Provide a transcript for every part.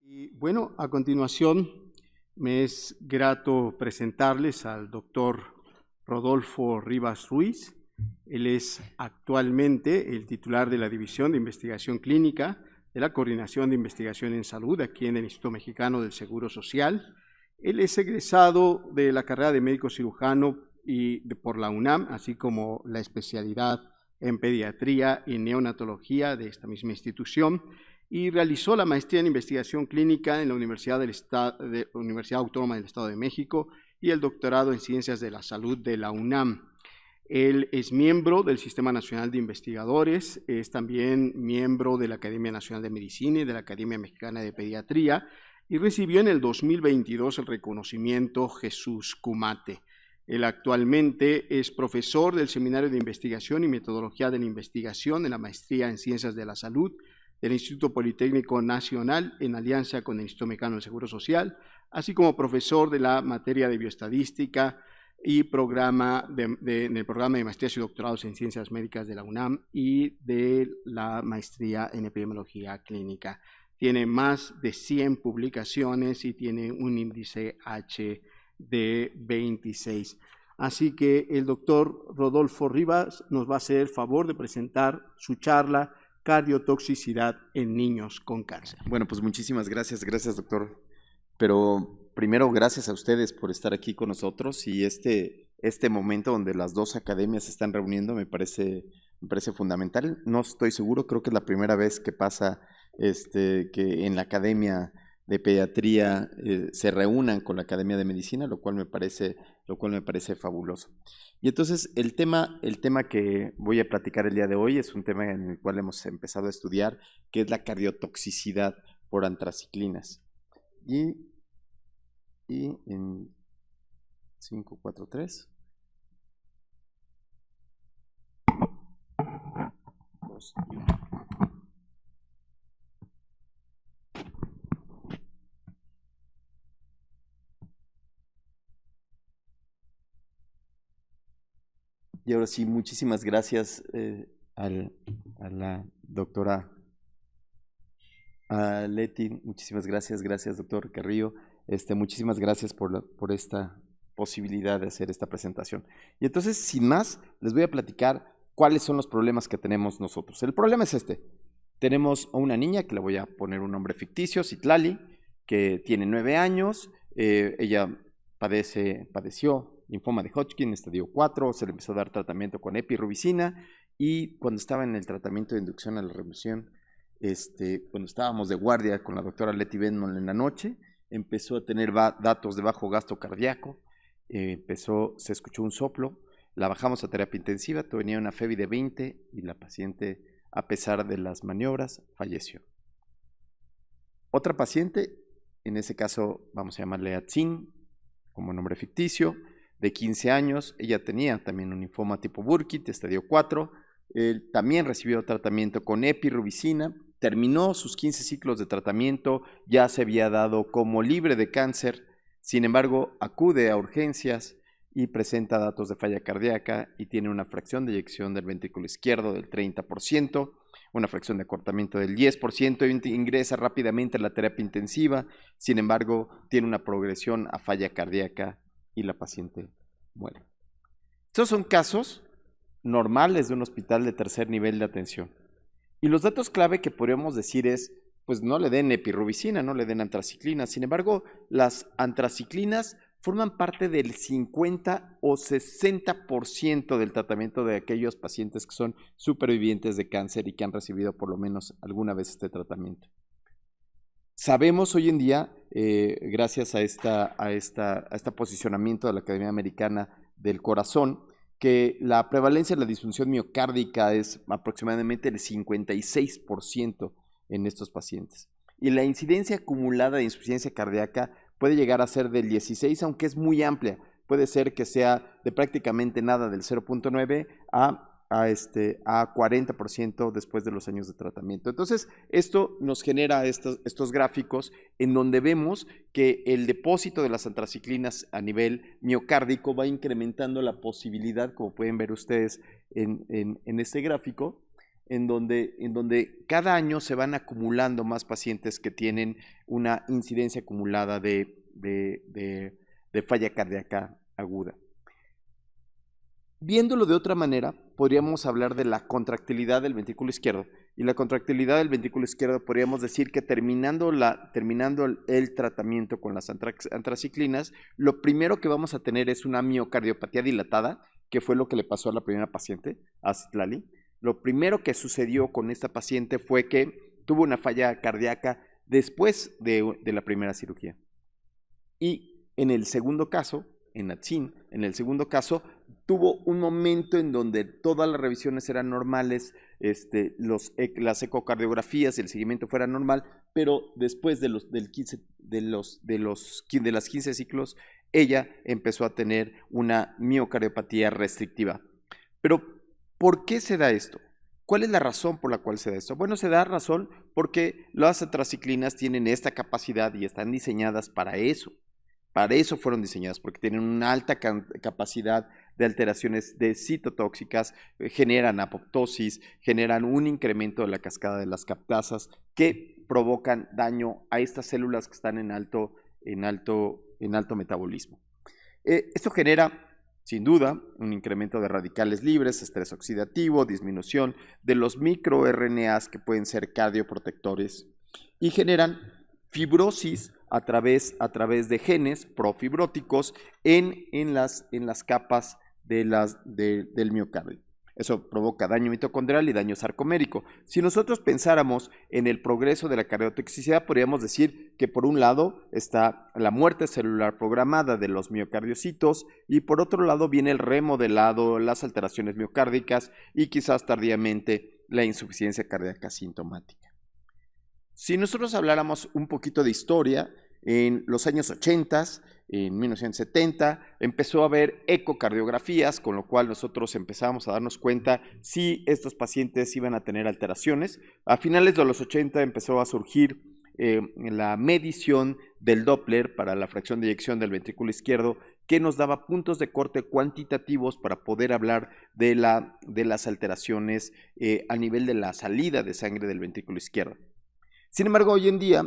Y bueno, a continuación me es grato presentarles al doctor Rodolfo Rivas Ruiz. Él es actualmente el titular de la División de Investigación Clínica de la Coordinación de Investigación en Salud aquí en el Instituto Mexicano del Seguro Social. Él es egresado de la carrera de médico cirujano por la UNAM, así como la especialidad en pediatría y neonatología de esta misma institución, y realizó la maestría en investigación clínica en la Universidad Autónoma del Estado de México y el doctorado en Ciencias de la Salud de la UNAM. Él es miembro del Sistema Nacional de Investigadores, es también miembro de la Academia Nacional de Medicina y de la Academia Mexicana de Pediatría, y recibió en el 2022 el reconocimiento Jesús Kumate. Él actualmente es profesor del Seminario de Investigación y Metodología de la Investigación de la Maestría en Ciencias de la Salud del Instituto Politécnico Nacional en alianza con el Instituto Mexicano del Seguro Social, así como profesor de la materia de bioestadística y en el programa de maestrías y doctorados en Ciencias Médicas de la UNAM y de la maestría en Epidemiología Clínica. Tiene más de 100 publicaciones y tiene un índice H de 26. Así que el doctor Rodolfo Rivas nos va a hacer el favor de presentar su charla Cardiotoxicidad en niños con cáncer. Bueno, pues muchísimas gracias, doctor. Pero primero, gracias a ustedes por estar aquí con nosotros y este momento donde las dos academias se están reuniendo me parece fundamental. No estoy seguro, creo que es la primera vez que pasa que en la Academia de Pediatría se reúnan con la Academia de Medicina, lo cual me parece fabuloso. Y entonces el tema que voy a platicar el día de hoy es un tema en el cual hemos empezado a estudiar, que es la cardiotoxicidad por antraciclinas. Y en 5, 4, 3. Y ahora sí, muchísimas gracias a la doctora Leti, muchísimas gracias doctor Carrillo, muchísimas gracias por esta posibilidad de hacer esta presentación. Y entonces, sin más, les voy a platicar cuáles son los problemas que tenemos nosotros. El problema es tenemos a una niña, que le voy a poner un nombre ficticio, Citlali, que tiene 9 años, ella padeció linfoma de Hodgkin, estadio 4, se le empezó a dar tratamiento con epirubicina, y cuando estaba en el tratamiento de inducción a la reversión, cuando estábamos de guardia con la doctora Leti Benmol en la noche, empezó a tener datos de bajo gasto cardíaco, se escuchó un soplo, la bajamos a terapia intensiva, tenía una FEBI de 20 y la paciente, a pesar de las maniobras, falleció. Otra paciente, en ese caso vamos a llamarle Atzin, como nombre ficticio, de 15 años, ella tenía también un linfoma tipo Burkitt, estadio 4, también recibió tratamiento con epirubicina, terminó sus 15 ciclos de tratamiento, ya se había dado como libre de cáncer, sin embargo, acude a urgencias y presenta datos de falla cardíaca y tiene una fracción de eyección del ventrículo izquierdo del 30%, una fracción de acortamiento del 10%, y ingresa rápidamente a la terapia intensiva, sin embargo, tiene una progresión a falla cardíaca y la paciente muere. Estos son casos normales de un hospital de tercer nivel de atención. Y los datos clave que podríamos decir es, pues no le den epirubicina, no le den antraciclina. Sin embargo, las antraciclinas forman parte del 50 o 60% del tratamiento de aquellos pacientes que son supervivientes de cáncer y que han recibido por lo menos alguna vez este tratamiento. Sabemos hoy en día, gracias a este posicionamiento de la Academia Americana del Corazón, que la prevalencia de la disfunción miocárdica es aproximadamente el 56% en estos pacientes. Y la incidencia acumulada de insuficiencia cardíaca puede llegar a ser del 16, aunque es muy amplia. Puede ser que sea de prácticamente nada, del 0.9 a 40% después de los años de tratamiento. Entonces, esto nos genera estos gráficos en donde vemos que el depósito de las antraciclinas a nivel miocárdico va incrementando la posibilidad, como pueden ver ustedes en este gráfico, en donde cada año se van acumulando más pacientes que tienen una incidencia acumulada de falla cardíaca aguda. Viéndolo de otra manera, podríamos hablar de la contractilidad del ventrículo izquierdo. Y la contractilidad del ventrículo izquierdo podríamos decir que terminando el tratamiento con las antraciclinas, lo primero que vamos a tener es una miocardiopatía dilatada, que fue lo que le pasó a la primera paciente, a Citlali. Lo primero que sucedió con esta paciente fue que tuvo una falla cardíaca después de la primera cirugía. Y en el segundo caso, en Atzin, en el segundo caso, tuvo un momento en donde todas las revisiones eran normales, las ecocardiografías y el seguimiento fuera normal, pero después de las 15 ciclos, ella empezó a tener una miocardiopatía restrictiva. Pero, ¿por qué se da esto? ¿Cuál es la razón por la cual se da esto? Bueno, se da razón porque las antraciclinas tienen esta capacidad y están diseñadas para eso. Para eso fueron diseñadas, porque tienen una alta capacidad de alteraciones de citotóxicas, generan apoptosis, generan un incremento de la cascada de las captasas que provocan daño a estas células que están en alto metabolismo. Esto genera, sin duda, un incremento de radicales libres, estrés oxidativo, disminución de los microRNAs que pueden ser cardioprotectores y generan fibrosis a través de genes profibróticos en las capas del miocardio. Eso provoca daño mitocondrial y daño sarcomérico. Si nosotros pensáramos en el progreso de la cardiotoxicidad, podríamos decir que por un lado está la muerte celular programada de los miocardiocitos y por otro lado viene el remodelado, las alteraciones miocárdicas y quizás tardíamente la insuficiencia cardíaca sintomática. Si nosotros habláramos un poquito de historia, en los años 80, en 1970, empezó a haber ecocardiografías, con lo cual nosotros empezamos a darnos cuenta si estos pacientes iban a tener alteraciones. A finales de los 80 empezó a surgir la medición del Doppler para la fracción de eyección del ventrículo izquierdo, que nos daba puntos de corte cuantitativos para poder hablar de las alteraciones a nivel de la salida de sangre del ventrículo izquierdo. Sin embargo, hoy en día,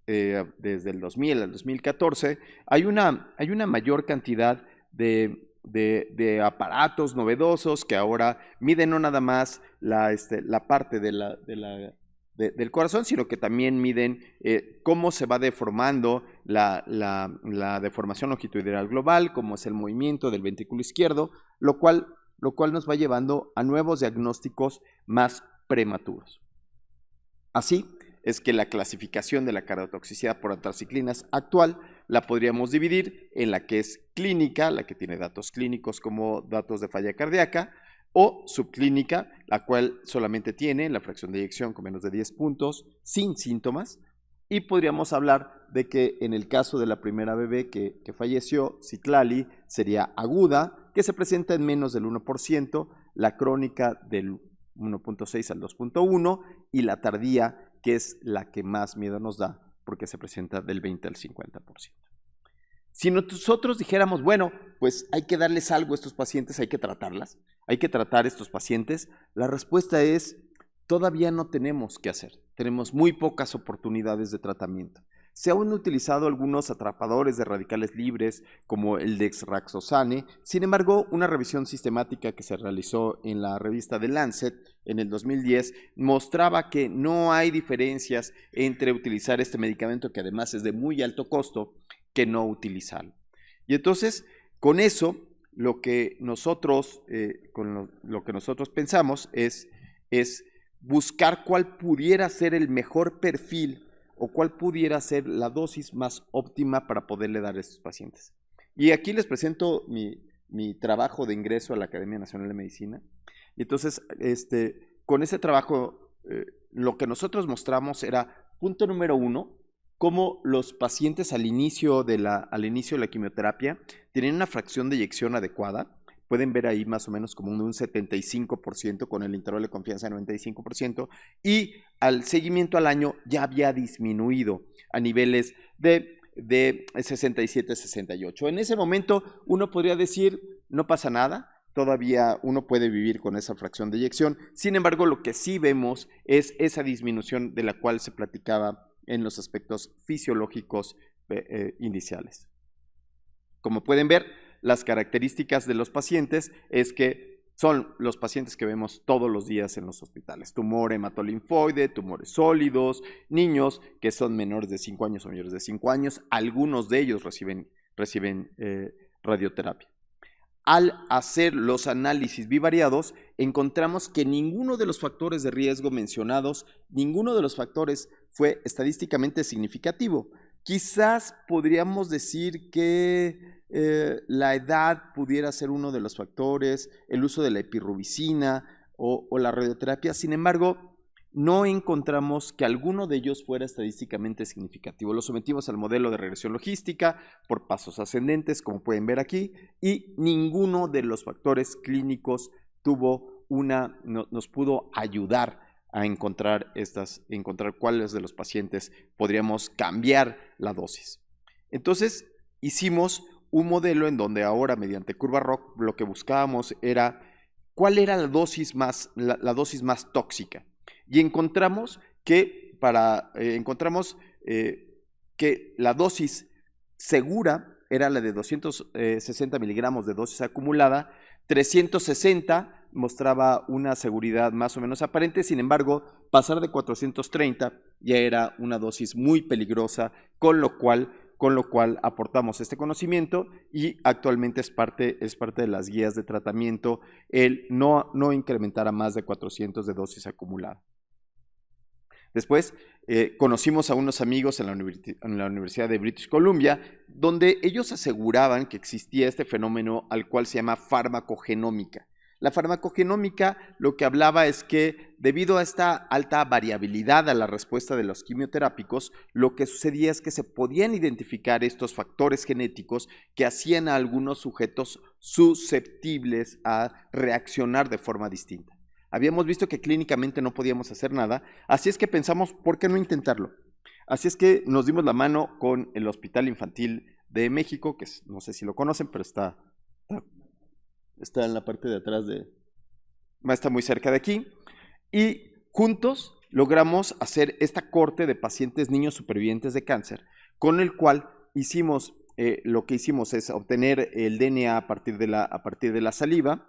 desde el 2000 al 2014, hay una mayor cantidad de aparatos novedosos que ahora miden no nada más la parte del corazón, sino que también miden cómo se va deformando la deformación longitudinal global, cómo es el movimiento del ventrículo izquierdo, lo cual nos va llevando a nuevos diagnósticos más prematuros. Así es que la clasificación de la cardiotoxicidad por antraciclinas actual la podríamos dividir en la que es clínica, la que tiene datos clínicos como datos de falla cardíaca, o subclínica, la cual solamente tiene la fracción de eyección con menos de 10 puntos, sin síntomas, y podríamos hablar de que en el caso de la primera bebé que falleció, Citlali, sería aguda, que se presenta en menos del 1%, la crónica del 1.6 al 2.1 y la tardía, que es la que más miedo nos da porque se presenta del 20 al 50%. Si nosotros dijéramos, bueno, pues hay que darles algo a estos pacientes, hay que tratarlas, hay que tratar a estos pacientes, la respuesta es, todavía no tenemos qué hacer, tenemos muy pocas oportunidades de tratamiento. Se han utilizado algunos atrapadores de radicales libres como el dexrazoxane. Sin embargo, una revisión sistemática que se realizó en la revista The Lancet en el 2010 mostraba que no hay diferencias entre utilizar este medicamento, que además es de muy alto costo, que no utilizarlo. Y entonces, con eso, lo que nosotros pensamos es buscar cuál pudiera ser el mejor perfil o cuál pudiera ser la dosis más óptima para poderle dar a estos pacientes. Y aquí les presento mi trabajo de ingreso a la Academia Nacional de Medicina. Y entonces, con ese trabajo, lo que nosotros mostramos era, punto número 1, cómo los pacientes al inicio de la quimioterapia tienen una fracción de eyección adecuada. Pueden ver ahí más o menos como un 75% con el intervalo de confianza de 95%, y al seguimiento al año ya había disminuido a niveles de 67-68. En ese momento uno podría decir, no pasa nada, todavía uno puede vivir con esa fracción de eyección. Sin embargo, lo que sí vemos es esa disminución de la cual se platicaba en los aspectos fisiológicos iniciales. Como pueden ver, las características de los pacientes es que son los pacientes que vemos todos los días en los hospitales. Tumor hematolinfoide, tumores sólidos, niños que son menores de 5 años o mayores de 5 años. Algunos de ellos reciben radioterapia. Al hacer los análisis bivariados, encontramos que ninguno de los factores de riesgo mencionados, ninguno de los factores fue estadísticamente significativo. Quizás podríamos decir que la edad pudiera ser uno de los factores, el uso de la epirubicina o la radioterapia. Sin embargo, no encontramos que alguno de ellos fuera estadísticamente significativo. Lo sometimos al modelo de regresión logística por pasos ascendentes, como pueden ver aquí, y ninguno de los factores clínicos nos pudo ayudar a encontrar cuáles de los pacientes podríamos cambiar la dosis. Entonces, hicimos un modelo en donde ahora, mediante curva ROC, lo que buscábamos era cuál era la dosis más tóxica. Y encontramos que la dosis segura era la de 260 miligramos de dosis acumulada, 360 mostraba una seguridad más o menos aparente. Sin embargo, pasar de 430 ya era una dosis muy peligrosa, con lo cual aportamos este conocimiento y actualmente es parte de las guías de tratamiento el no incrementar a más de 400 de dosis acumulada. Después conocimos a unos amigos en la Universidad de British Columbia, donde ellos aseguraban que existía este fenómeno al cual se llama farmacogenómica. La farmacogenómica lo que hablaba es que debido a esta alta variabilidad a la respuesta de los quimioterápicos, lo que sucedía es que se podían identificar estos factores genéticos que hacían a algunos sujetos susceptibles a reaccionar de forma distinta. Habíamos visto que clínicamente no podíamos hacer nada, así es que pensamos, ¿por qué no intentarlo? Así es que nos dimos la mano con el Hospital Infantil de México, que no sé si lo conocen, pero está en la parte de atrás está muy cerca de aquí, y juntos logramos hacer esta cohorte de pacientes niños supervivientes de cáncer, con el cual lo que hicimos es obtener el DNA a partir de la saliva,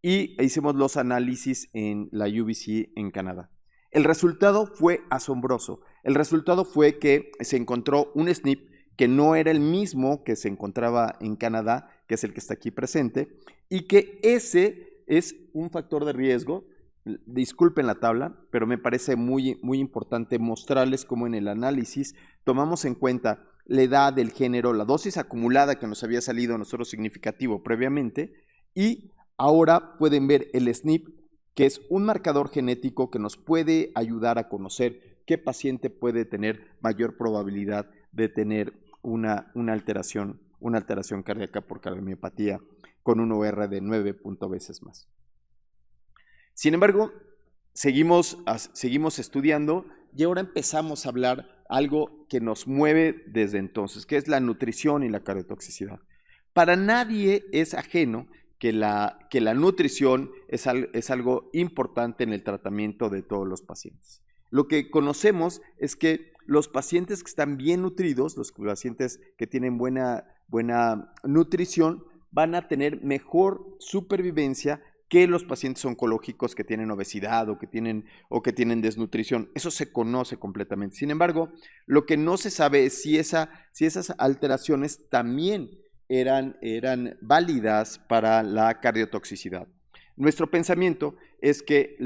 y hicimos los análisis en la UBC en Canadá. El resultado fue asombroso. El resultado fue que se encontró un SNP que no era el mismo que se encontraba en Canadá, que es el que está aquí presente, y que ese es un factor de riesgo. Disculpen la tabla, pero me parece muy, muy importante mostrarles cómo en el análisis tomamos en cuenta la edad, el género, la dosis acumulada que nos había salido a nosotros significativo previamente, y ahora pueden ver el SNP, que es un marcador genético que nos puede ayudar a conocer qué paciente puede tener mayor probabilidad de tener una alteración cardíaca por cardiomiopatía con un OR de 9 veces más. Sin embargo, seguimos estudiando y ahora empezamos a hablar algo que nos mueve desde entonces, que es la nutrición y la cardiotoxicidad. Para nadie es ajeno que la nutrición es algo importante en el tratamiento de todos los pacientes. Lo que conocemos es que los pacientes que están bien nutridos, los pacientes que tienen buena nutrición, van a tener mejor supervivencia que los pacientes oncológicos que tienen obesidad o que tienen desnutrición. Eso se conoce completamente. Sin embargo, lo que no se sabe es si esas alteraciones también eran válidas para la cardiotoxicidad. Nuestro pensamiento es que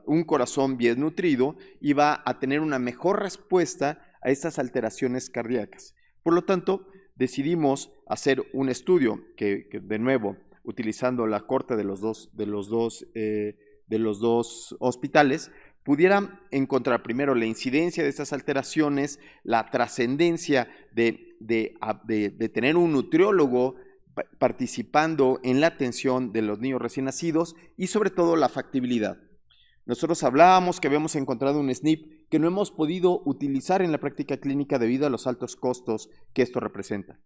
un corazón bien nutrido iba a tener una mejor respuesta a estas alteraciones cardíacas. Por lo tanto, decidimos hacer un estudio que de nuevo, utilizando la cohorte de los dos hospitales, pudieran encontrar primero la incidencia de estas alteraciones, la trascendencia de tener un nutriólogo participando en la atención de los niños recién nacidos y sobre todo la factibilidad. Nosotros hablábamos que habíamos encontrado un SNP que no hemos podido utilizar en la práctica clínica debido a los altos costos que esto representa.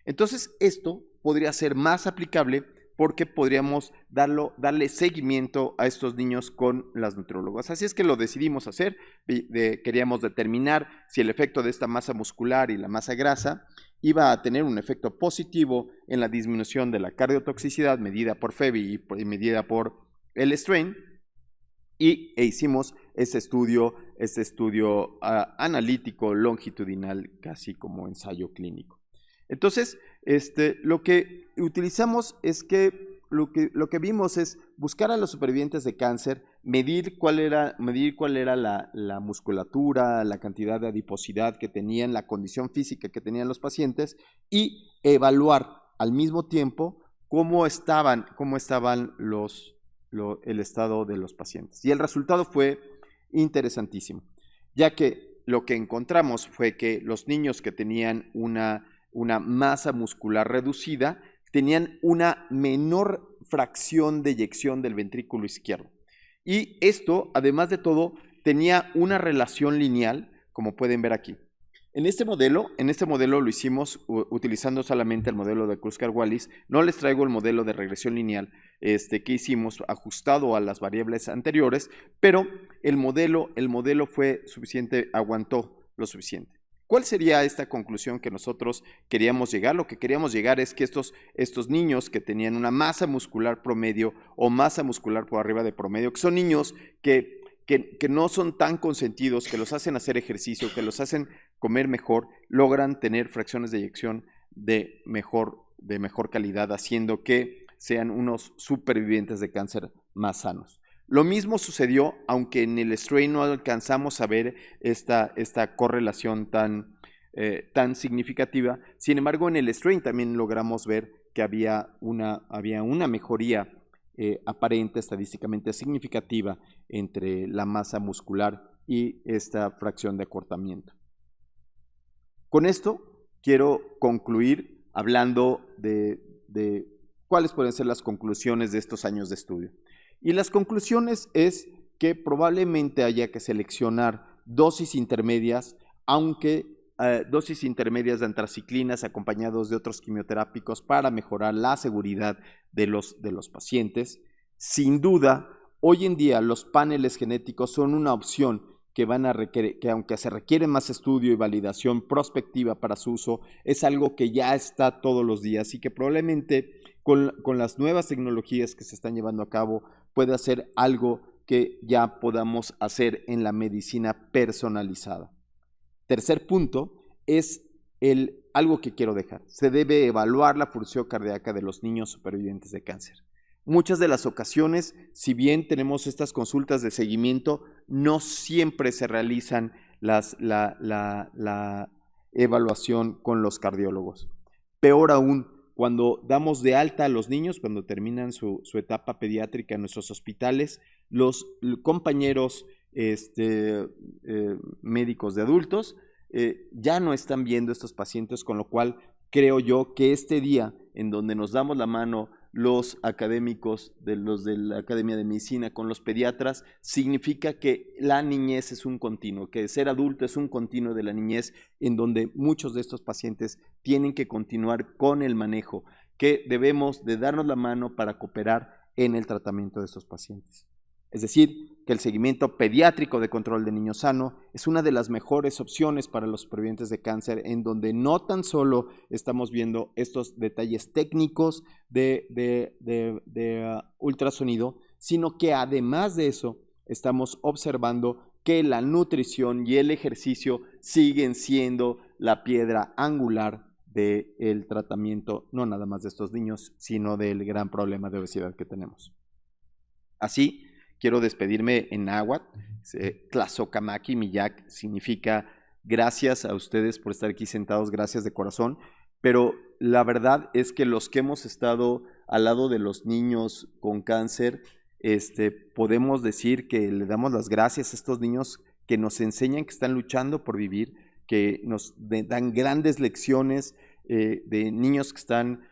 Entonces, esto podría ser más aplicable porque podríamos darle seguimiento a estos niños con las nutriólogas. Así es que lo decidimos hacer. Queríamos determinar si el efecto de esta masa muscular y la masa grasa iba a tener un efecto positivo en la disminución de la cardiotoxicidad medida por FEBI y medida por el strain, e hicimos este estudio analítico longitudinal, casi como ensayo clínico. Entonces, lo que utilizamos es que lo que vimos es buscar a los supervivientes de cáncer, medir cuál era la musculatura, la cantidad de adiposidad que tenían, la condición física que tenían los pacientes y evaluar al mismo tiempo cómo estaban el estado de los pacientes. Y el resultado fue interesantísimo, ya que lo que encontramos fue que los niños que tenían una masa muscular reducida tenían una menor fracción de eyección del ventrículo izquierdo. Y esto, además de todo, tenía una relación lineal, como pueden ver aquí. En este modelo lo hicimos utilizando solamente el modelo de Kruskal-Wallis. No les traigo el modelo de regresión lineal que hicimos ajustado a las variables anteriores, pero el modelo fue suficiente, aguantó lo suficiente. ¿Cuál sería esta conclusión que nosotros queríamos llegar? Lo que queríamos llegar es que estos niños que tenían una masa muscular promedio o masa muscular por arriba de promedio, que son niños que no son tan consentidos, que los hacen hacer ejercicio, que los hacen comer mejor, logran tener fracciones de eyección de mejor calidad, haciendo que sean unos supervivientes de cáncer más sanos. Lo mismo sucedió, aunque en el strain no alcanzamos a ver esta correlación tan significativa. Sin embargo, en el strain también logramos ver que había una mejoría aparente, estadísticamente significativa entre la masa muscular y esta fracción de acortamiento. Con esto quiero concluir hablando de cuáles pueden ser las conclusiones de estos años de estudio. Y las conclusiones es que probablemente haya que seleccionar dosis intermedias, aunque dosis intermedias de antraciclinas acompañados de otros quimioterápicos para mejorar la seguridad de los pacientes. Sin duda, hoy en día los paneles genéticos son una opción que van a requerir, que aunque se requiere más estudio y validación prospectiva para su uso, es algo que ya está todos los días y que probablemente con las nuevas tecnologías que se están llevando a cabo puede ser algo que ya podamos hacer en la medicina personalizada. Tercer punto es algo que quiero dejar. Se debe evaluar la función cardíaca de los niños supervivientes de cáncer. Muchas de las ocasiones, si bien tenemos estas consultas de seguimiento, no siempre se realizan la evaluación con los cardiólogos. Peor aún, cuando damos de alta a los niños, cuando terminan su etapa pediátrica en nuestros hospitales, los compañeros médicos de adultos ya no están viendo estos pacientes, con lo cual creo yo que este día en donde nos damos la mano los académicos de la Academia de Medicina con los pediatras, significa que la niñez es un continuo, que ser adulto es un continuo de la niñez en donde muchos de estos pacientes tienen que continuar con el manejo, que debemos de darnos la mano para cooperar en el tratamiento de estos pacientes. Es decir, que el seguimiento pediátrico de control de niño sano es una de las mejores opciones para los supervivientes de cáncer, en donde no tan solo estamos viendo estos detalles técnicos de ultrasonido, sino que además de eso estamos observando que la nutrición y el ejercicio siguen siendo la piedra angular del tratamiento, no nada más de estos niños, sino del gran problema de obesidad que tenemos. Así, quiero despedirme en náhuatl. Tlazocamaqui Miyac significa gracias a ustedes por estar aquí sentados, gracias de corazón, pero la verdad es que los que hemos estado al lado de los niños con cáncer, podemos decir que le damos las gracias a estos niños que nos enseñan que están luchando por vivir, que nos dan grandes lecciones de niños que están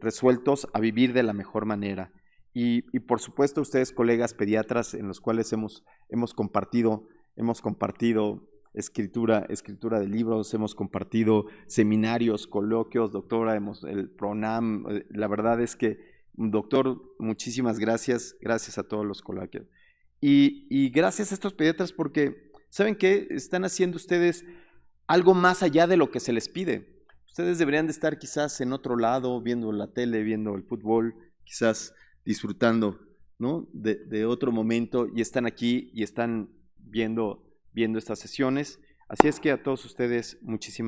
resueltos a vivir de la mejor manera. Y por supuesto ustedes, colegas pediatras, en los cuales hemos compartido escritura de libros, hemos compartido seminarios, coloquios, doctora, el PRONAM. La verdad es que Doctor, muchísimas gracias. Gracias a todos los colaboradores. Y gracias a estos pediatras porque, ¿saben qué? Están haciendo ustedes algo más allá de lo que se les pide. Ustedes deberían de estar quizás en otro lado, viendo la tele, viendo el fútbol, quizás disfrutando, ¿no? de otro momento, y están aquí y están viendo estas sesiones. Así es que a todos ustedes, muchas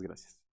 gracias.